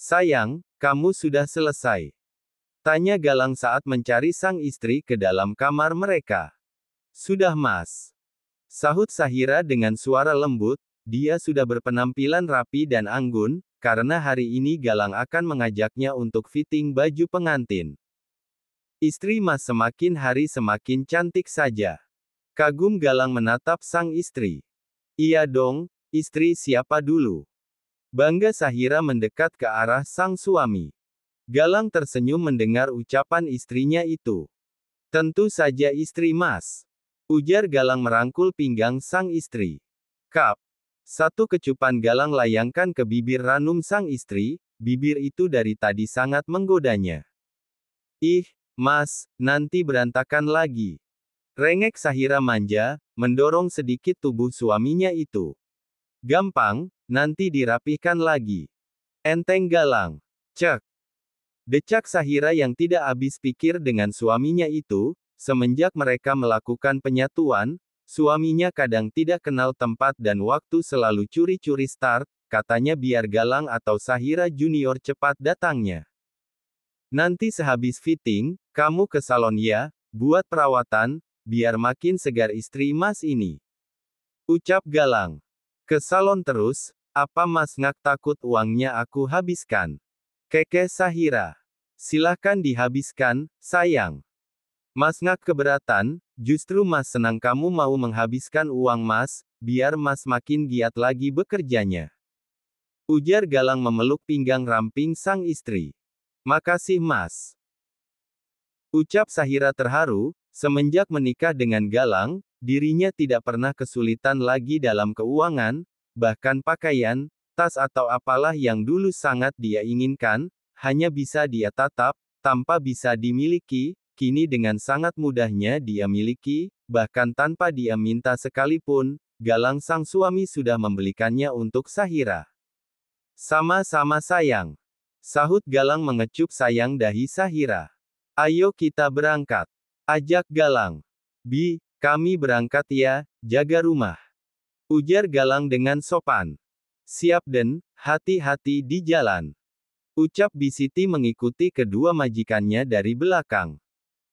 Sayang, kamu sudah selesai? Tanya Galang saat mencari sang istri ke dalam kamar mereka. Sudah Mas. Sahut Sahira dengan suara lembut, dia sudah berpenampilan rapi dan anggun, karena hari ini Galang akan mengajaknya untuk fitting baju pengantin. Istri Mas semakin hari semakin cantik saja. Kagum Galang menatap sang istri. Iya dong, istri siapa dulu? Bangga Sahira mendekat ke arah sang suami. Galang tersenyum mendengar ucapan istrinya itu. Tentu saja istri Mas. Ujar Galang merangkul pinggang sang istri. Kap. Satu kecupan Galang layangkan ke bibir ranum sang istri, bibir itu dari tadi sangat menggodanya. Ih, Mas, nanti berantakan lagi. Rengek Sahira manja, mendorong sedikit tubuh suaminya itu. Gampang, nanti dirapihkan lagi. Enteng Galang. Cek. Decak Sahira yang tidak habis pikir dengan suaminya itu, semenjak mereka melakukan penyatuan, suaminya kadang tidak kenal tempat dan waktu selalu curi-curi start, katanya biar Galang atau Sahira Junior cepat datangnya. Nanti sehabis fitting, kamu ke salon ya, buat perawatan, biar makin segar istri Mas ini. Ucap Galang. Ke salon terus, apa Mas ngak takut uangnya aku habiskan? Kekeh Sahira. Silahkan dihabiskan, sayang. Mas ngak keberatan, justru Mas senang kamu mau menghabiskan uang Mas, biar Mas makin giat lagi bekerjanya. Ujar Galang memeluk pinggang ramping sang istri. Makasih Mas. Ucap Sahira terharu, semenjak menikah dengan Galang, dirinya tidak pernah kesulitan lagi dalam keuangan, bahkan pakaian, tas atau apalah yang dulu sangat dia inginkan, hanya bisa dia tatap, tanpa bisa dimiliki, kini dengan sangat mudahnya dia miliki, bahkan tanpa dia minta sekalipun, Galang sang suami sudah membelikannya untuk Sahira. Sama-sama sayang. Sahut Galang mengecup sayang dahi Sahira. Ayo kita berangkat. Ajak Galang. Bi, kami berangkat ya, jaga rumah. Ujar Galang dengan sopan. Siap Den, hati-hati di jalan. Ucap Bisiti mengikuti kedua majikannya dari belakang.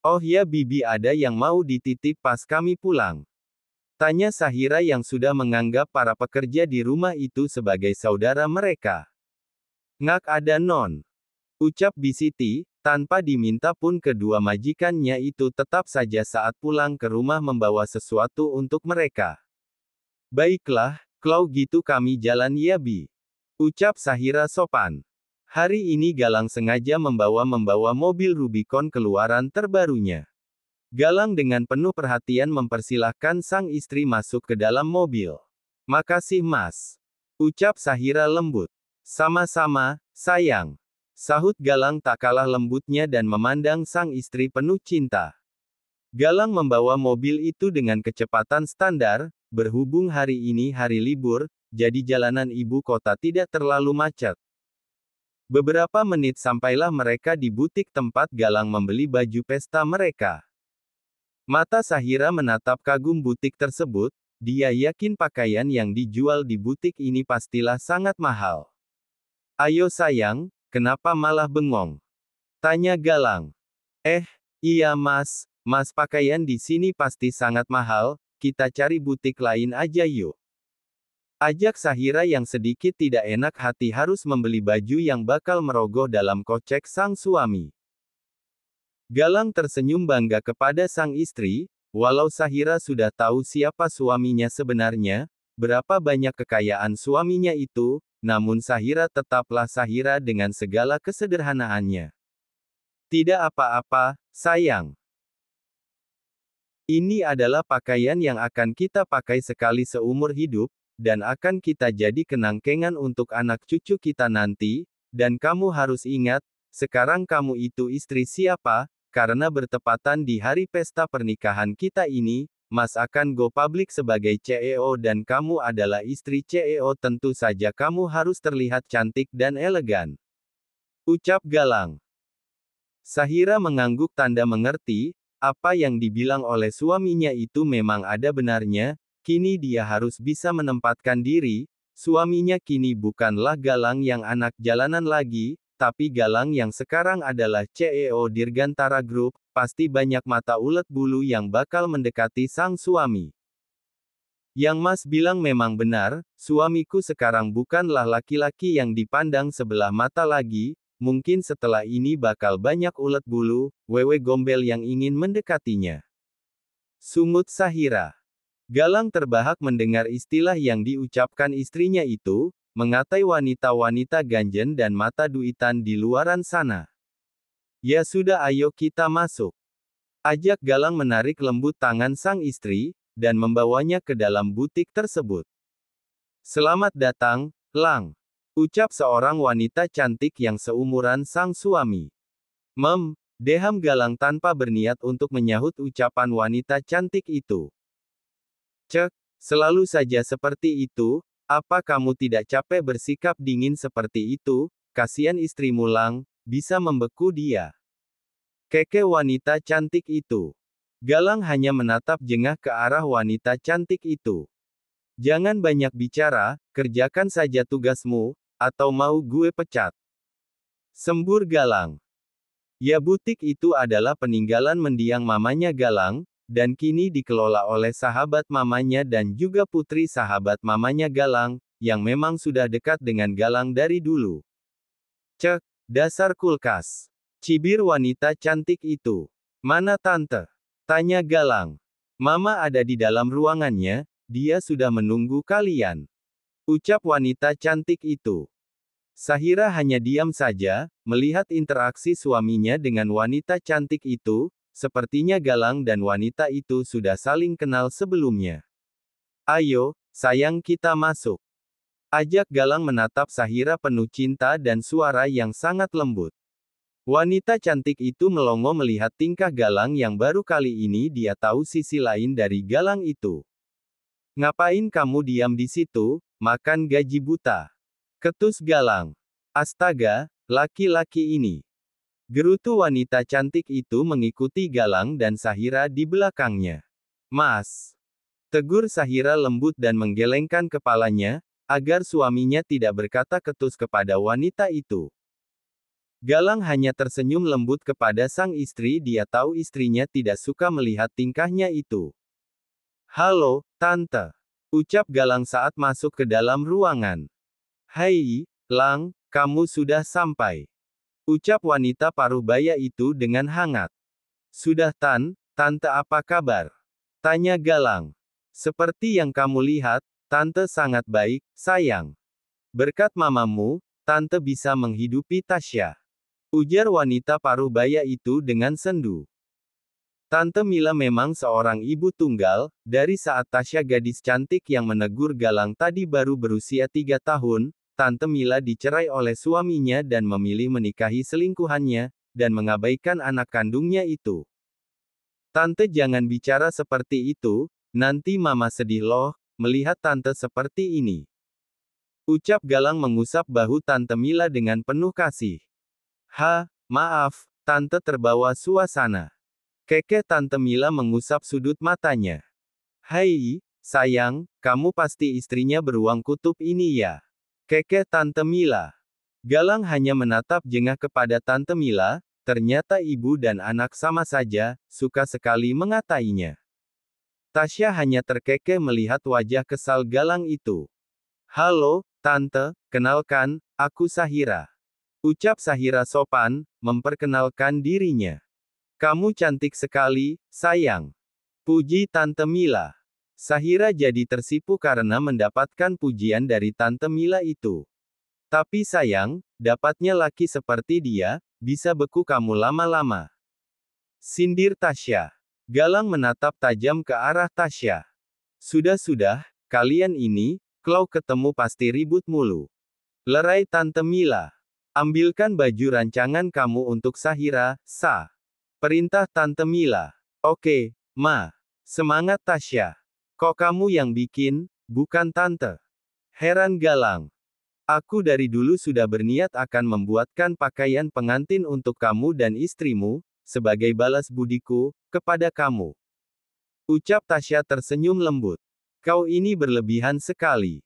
Oh ya Bibi ada yang mau dititip pas kami pulang. Tanya Sahira yang sudah menganggap para pekerja di rumah itu sebagai saudara mereka. Ngak ada non. Ucap Bisiti, tanpa diminta pun kedua majikannya itu tetap saja saat pulang ke rumah membawa sesuatu untuk mereka. Baiklah, kalau gitu kami jalan ya Bi. Ucap Sahira sopan. Hari ini Galang sengaja membawa mobil Rubicon keluaran terbarunya. Galang dengan penuh perhatian mempersilahkan sang istri masuk ke dalam mobil. Makasih Mas. Ucap Sahira lembut. Sama-sama, sayang. Sahut Galang tak kalah lembutnya dan memandang sang istri penuh cinta. Galang membawa mobil itu dengan kecepatan standar, berhubung hari ini hari libur, jadi jalanan ibu kota tidak terlalu macet. Beberapa menit sampailah mereka di butik tempat Galang membeli baju pesta mereka. Mata Sahira menatap kagum butik tersebut, dia yakin pakaian yang dijual di butik ini pastilah sangat mahal. Ayo sayang, kenapa malah bengong? Tanya Galang. Iya Mas, pakaian di sini pasti sangat mahal, kita cari butik lain aja yuk. Ajak Sahira yang sedikit tidak enak hati harus membeli baju yang bakal merogoh dalam kocek sang suami. Galang tersenyum bangga kepada sang istri, walau Sahira sudah tahu siapa suaminya sebenarnya, berapa banyak kekayaan suaminya itu, namun Sahira tetaplah Sahira dengan segala kesederhanaannya. Tidak apa-apa, sayang. Ini adalah pakaian yang akan kita pakai sekali seumur hidup, dan akan kita jadi kenang-kenangan untuk anak cucu kita nanti, dan kamu harus ingat, sekarang kamu itu istri siapa, karena bertepatan di hari pesta pernikahan kita ini, Mas akan go public sebagai CEO dan kamu adalah istri CEO tentu saja kamu harus terlihat cantik dan elegan. Ucap Galang. Sahira mengangguk tanda mengerti, apa yang dibilang oleh suaminya itu memang ada benarnya, kini dia harus bisa menempatkan diri, Suaminya kini bukanlah Galang yang anak jalanan lagi, tapi Galang yang sekarang adalah CEO Dirgantara Group. Pasti banyak mata ulet bulu yang bakal mendekati sang suami. Yang Mas bilang memang benar, suamiku sekarang bukanlah laki-laki yang dipandang sebelah mata lagi, mungkin setelah ini bakal banyak ulet bulu, wewe gombel yang ingin mendekatinya. Sungut Sahira. Galang terbahak mendengar istilah yang diucapkan istrinya itu, mengatai wanita-wanita ganjen dan mata duitan di luaran sana. Ya sudah, ayo kita masuk. Ajak Galang menarik lembut tangan sang istri, dan membawanya ke dalam butik tersebut. Selamat datang, Lang. Ucap seorang wanita cantik yang seumuran sang suami. Deham Galang tanpa berniat untuk menyahut ucapan wanita cantik itu. Cek, selalu saja seperti itu, apa kamu tidak capek bersikap dingin seperti itu? Kasihan istrimu Lang, bisa membeku dia. Keke wanita cantik itu. Galang hanya menatap jengah ke arah wanita cantik itu. Jangan banyak bicara, kerjakan saja tugasmu, atau mau gue pecat. Sembur Galang. Ya, butik itu adalah peninggalan mendiang mamanya Galang, dan kini dikelola oleh sahabat mamanya dan juga putri sahabat mamanya Galang, yang memang sudah dekat dengan Galang dari dulu. Cek, dasar kulkas. Cibir wanita cantik itu. Mana tante? Tanya Galang. Mama ada di dalam ruangannya, dia sudah menunggu kalian. Ucap wanita cantik itu. Sahira hanya diam saja, melihat interaksi suaminya dengan wanita cantik itu, sepertinya Galang dan wanita itu sudah saling kenal sebelumnya. Ayo, sayang kita masuk. Ajak Galang menatap Sahira penuh cinta dan suara yang sangat lembut. Wanita cantik itu melongo melihat tingkah Galang yang baru kali ini dia tahu sisi lain dari Galang itu. Ngapain kamu diam di situ, makan gaji buta? Ketus Galang. Astaga, laki-laki ini. Gerutu wanita cantik itu mengikuti Galang dan Sahira di belakangnya. Mas. Tegur Sahira lembut dan menggelengkan kepalanya, agar suaminya tidak berkata ketus kepada wanita itu. Galang hanya tersenyum lembut kepada sang istri, dia tahu istrinya tidak suka melihat tingkahnya itu. Halo, Tante. Ucap Galang saat masuk ke dalam ruangan. Hai, Lang, kamu sudah sampai. Ucap wanita paruh baya itu dengan hangat. Sudah Tante apa kabar? Tanya Galang. Seperti yang kamu lihat, Tante sangat baik, sayang. Berkat mamamu, Tante bisa menghidupi Tasya. Ujar wanita paruh baya itu dengan sendu. Tante Mila memang seorang ibu tunggal, dari saat Tasya gadis cantik yang menegur Galang tadi baru berusia 3 tahun, Tante Mila dicerai oleh suaminya dan memilih menikahi selingkuhannya, dan mengabaikan anak kandungnya itu. Tante jangan bicara seperti itu, nanti mama sedih loh, melihat Tante seperti ini. Ucap Galang mengusap bahu Tante Mila dengan penuh kasih. Maaf, Tante terbawa suasana. Keke Tante Mila mengusap sudut matanya. Hai, sayang, kamu pasti istrinya beruang kutub ini ya? Keke Tante Mila. Galang hanya menatap jengah kepada Tante Mila, ternyata ibu dan anak sama saja, suka sekali mengatainya. Tasya hanya terkekeh melihat wajah kesal Galang itu. Halo, Tante, kenalkan, aku Sahira. Ucap Sahira sopan, memperkenalkan dirinya. Kamu cantik sekali, sayang. Puji Tante Mila. Sahira jadi tersipu karena mendapatkan pujian dari Tante Mila itu. Tapi sayang, dapatnya laki seperti dia, bisa beku kamu lama-lama. Sindir Tasya. Galang menatap tajam ke arah Tasya. Sudah, kalian ini, kalau ketemu pasti ribut mulu. Lerai Tante Mila. Ambilkan baju rancangan kamu untuk Sahira, perintah Tante Mila. Oke, Ma. Semangat Tasya. Kok kamu yang bikin, bukan Tante? Heran Galang. Aku dari dulu sudah berniat akan membuatkan pakaian pengantin untuk kamu dan istrimu, sebagai balas budiku, kepada kamu. Ucap Tasya tersenyum lembut. Kau ini berlebihan sekali.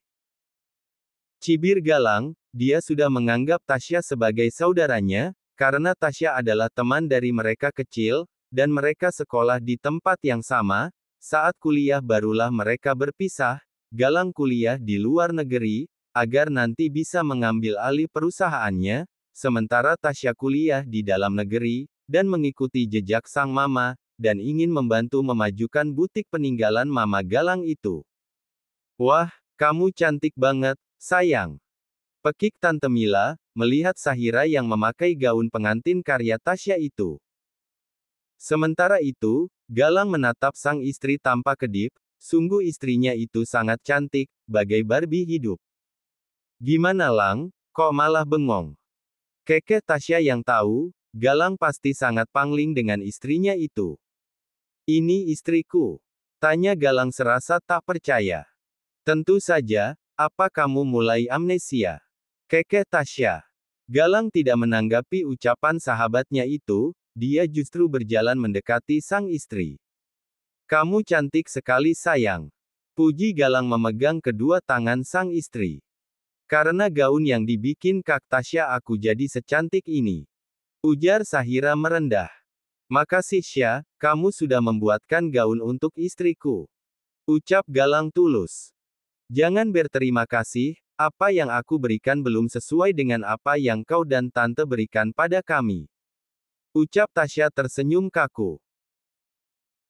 Cibir Galang, dia sudah menganggap Tasya sebagai saudaranya, karena Tasya adalah teman dari mereka kecil, dan mereka sekolah di tempat yang sama. Saat kuliah barulah mereka berpisah. Galang kuliah di luar negeri, agar nanti bisa mengambil alih perusahaannya, sementara Tasya kuliah di dalam negeri, dan mengikuti jejak sang mama, dan ingin membantu memajukan butik peninggalan Mama Galang itu. Wah, kamu cantik banget, sayang. Pekik Tante Mila, melihat Sahira yang memakai gaun pengantin karya Tasya itu. Sementara itu, Galang menatap sang istri tanpa kedip, sungguh istrinya itu sangat cantik, bagai Barbie hidup. Gimana Lang, kok malah bengong? Kekeh Tasya yang tahu, Galang pasti sangat pangling dengan istrinya itu. Ini istriku. Tanya Galang serasa tak percaya. Tentu saja, apa kamu mulai amnesia? Kekeh Tasya. Galang tidak menanggapi ucapan sahabatnya itu, dia justru berjalan mendekati sang istri. Kamu cantik sekali sayang. Puji Galang memegang kedua tangan sang istri. Karena gaun yang dibikin Kak Tasya aku jadi secantik ini. Ujar Sahira merendah. Makasih Sya, kamu sudah membuatkan gaun untuk istriku. Ucap Galang tulus. Jangan berterima kasih, apa yang aku berikan belum sesuai dengan apa yang kau dan tante berikan pada kami. Ucap Tasya tersenyum kaku.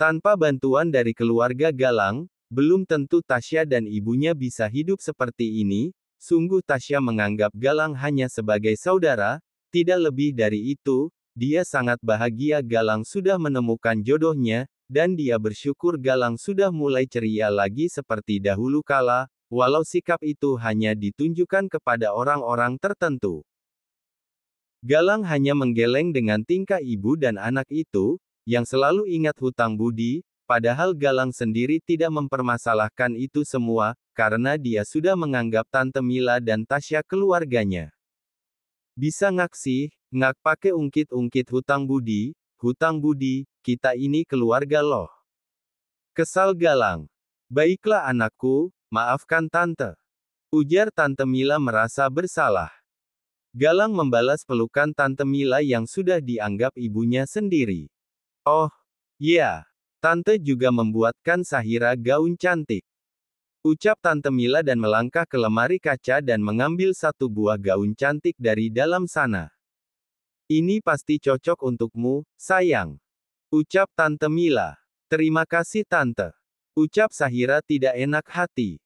Tanpa bantuan dari keluarga Galang, belum tentu Tasya dan ibunya bisa hidup seperti ini. Sungguh Tasya menganggap Galang hanya sebagai saudara, tidak lebih dari itu. Dia sangat bahagia Galang sudah menemukan jodohnya, dan dia bersyukur Galang sudah mulai ceria lagi seperti dahulu kala, walau sikap itu hanya ditunjukkan kepada orang-orang tertentu. Galang hanya menggeleng dengan tingkah ibu dan anak itu, yang selalu ingat hutang budi, padahal Galang sendiri tidak mempermasalahkan itu semua, karena dia sudah menganggap Tante Mila dan Tasya keluarganya. Bisa ngaksih, ngak pakai ungkit-ungkit hutang budi, kita ini keluarga loh. Kesal Galang. Baiklah anakku, maafkan Tante. Ujar Tante Mila merasa bersalah. Galang membalas pelukan Tante Mila yang sudah dianggap ibunya sendiri. Oh, ya. Tante juga membuatkan Sahira gaun cantik. Ucap Tante Mila dan melangkah ke lemari kaca dan mengambil satu buah gaun cantik dari dalam sana. Ini pasti cocok untukmu, sayang. Ucap Tante Mila. Terima kasih Tante. Ucap Sahira tidak enak hati.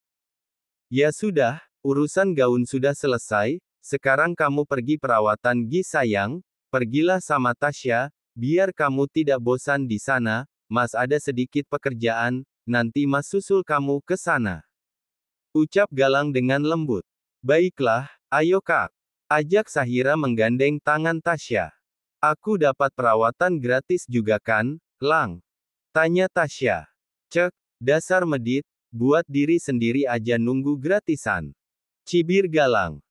Ya sudah, urusan gaun sudah selesai, sekarang kamu pergi perawatan Gi sayang, pergilah sama Tasya, biar kamu tidak bosan di sana, Mas ada sedikit pekerjaan, nanti Mas susul kamu ke sana. Ucap Galang dengan lembut. Baiklah, ayo Kak. Ajak Sahira menggandeng tangan Tasya. Aku dapat perawatan gratis juga kan, Lang? Tanya Tasya. Cek, dasar medit, buat diri sendiri aja nunggu gratisan. Cibir Galang.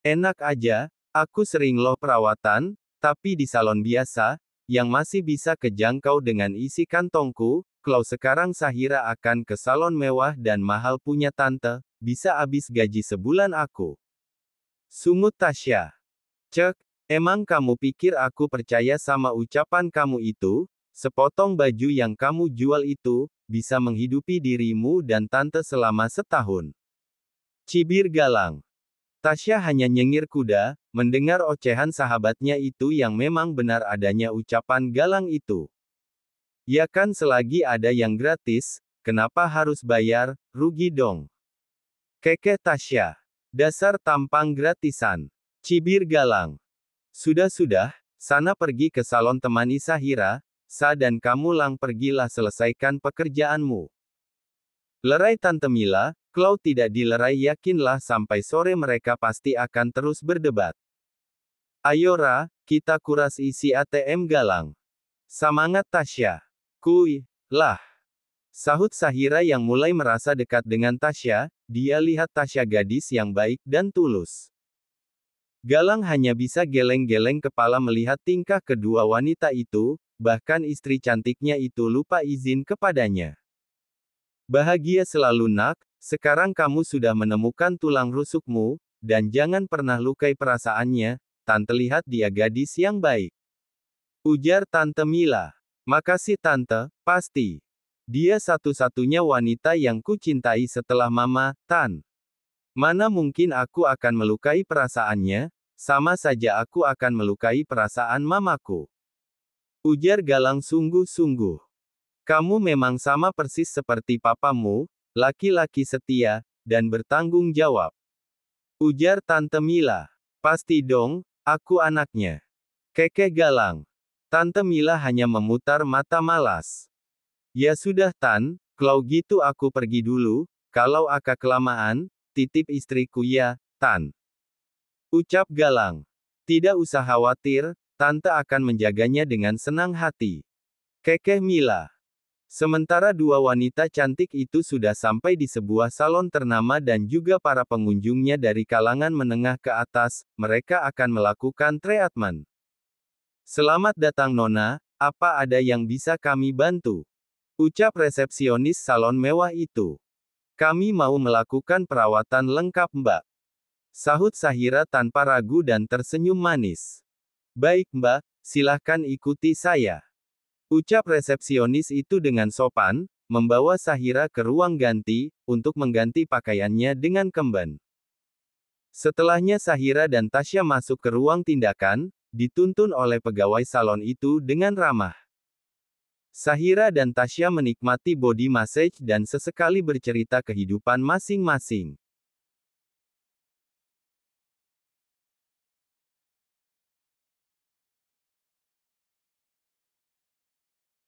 Enak aja, aku sering loh perawatan, tapi di salon biasa, yang masih bisa kejangkau dengan isi kantongku. Kalau sekarang Sahira akan ke salon mewah dan mahal punya tante, bisa habis gaji sebulan aku. Sungut Tasya. Cek, emang kamu pikir aku percaya sama ucapan kamu itu? Sepotong baju yang kamu jual itu, bisa menghidupi dirimu dan tante selama setahun. Cibir Galang. Tasya hanya nyengir kuda, mendengar ocehan sahabatnya itu yang memang benar adanya ucapan Galang itu. Ya kan selagi ada yang gratis, kenapa harus bayar, rugi dong. Kekeh Tasya. Dasar tampang gratisan. Cibir Galang. Sudah-sudah, sana pergi ke salon temani Sahira, dan kamu Lang pergilah selesaikan pekerjaanmu. Lerai Tante Mila, kalau tidak dilerai yakinlah sampai sore mereka pasti akan terus berdebat. Ayo Ra, kita kuras isi ATM Galang. Semangat Tasya. Kuy, lah. Sahut Sahira yang mulai merasa dekat dengan Tasya, dia lihat Tasya gadis yang baik dan tulus. Galang hanya bisa geleng-geleng kepala melihat tingkah kedua wanita itu, bahkan istri cantiknya itu lupa izin kepadanya. Bahagia selalu nak, Sekarang kamu sudah menemukan tulang rusukmu, dan jangan pernah lukai perasaannya, Tante lihat dia gadis yang baik. Ujar Tante Mila. Makasih Tante, pasti. Dia satu-satunya wanita yang kucintai setelah Mama, Tan. Mana mungkin aku akan melukai perasaannya, sama saja aku akan melukai perasaan mamaku. Ujar Galang sungguh-sungguh. Kamu memang sama persis seperti papamu, laki-laki setia, dan bertanggung jawab. Ujar Tante Mila. Pasti dong, aku anaknya. Kekeh Galang. Tante Mila hanya memutar mata malas. Ya sudah Tan, kalau gitu aku pergi dulu, kalau agak kelamaan, titip istriku ya, Tan. Ucap Galang. Tidak usah khawatir, Tante akan menjaganya dengan senang hati. Kekeh Mila. Sementara dua wanita cantik itu sudah sampai di sebuah salon ternama dan juga para pengunjungnya dari kalangan menengah ke atas, mereka akan melakukan treatment. Selamat datang Nona, apa ada yang bisa kami bantu? Ucap resepsionis salon mewah itu. Kami mau melakukan perawatan lengkap Mbak. Sahut Sahira tanpa ragu dan tersenyum manis. Baik Mbak, silahkan ikuti saya. Ucap resepsionis itu dengan sopan, membawa Sahira ke ruang ganti, untuk mengganti pakaiannya dengan kemben. Setelahnya Sahira dan Tasya masuk ke ruang tindakan, dituntun oleh pegawai salon itu dengan ramah. Sahira dan Tasya menikmati body massage dan sesekali bercerita kehidupan masing-masing.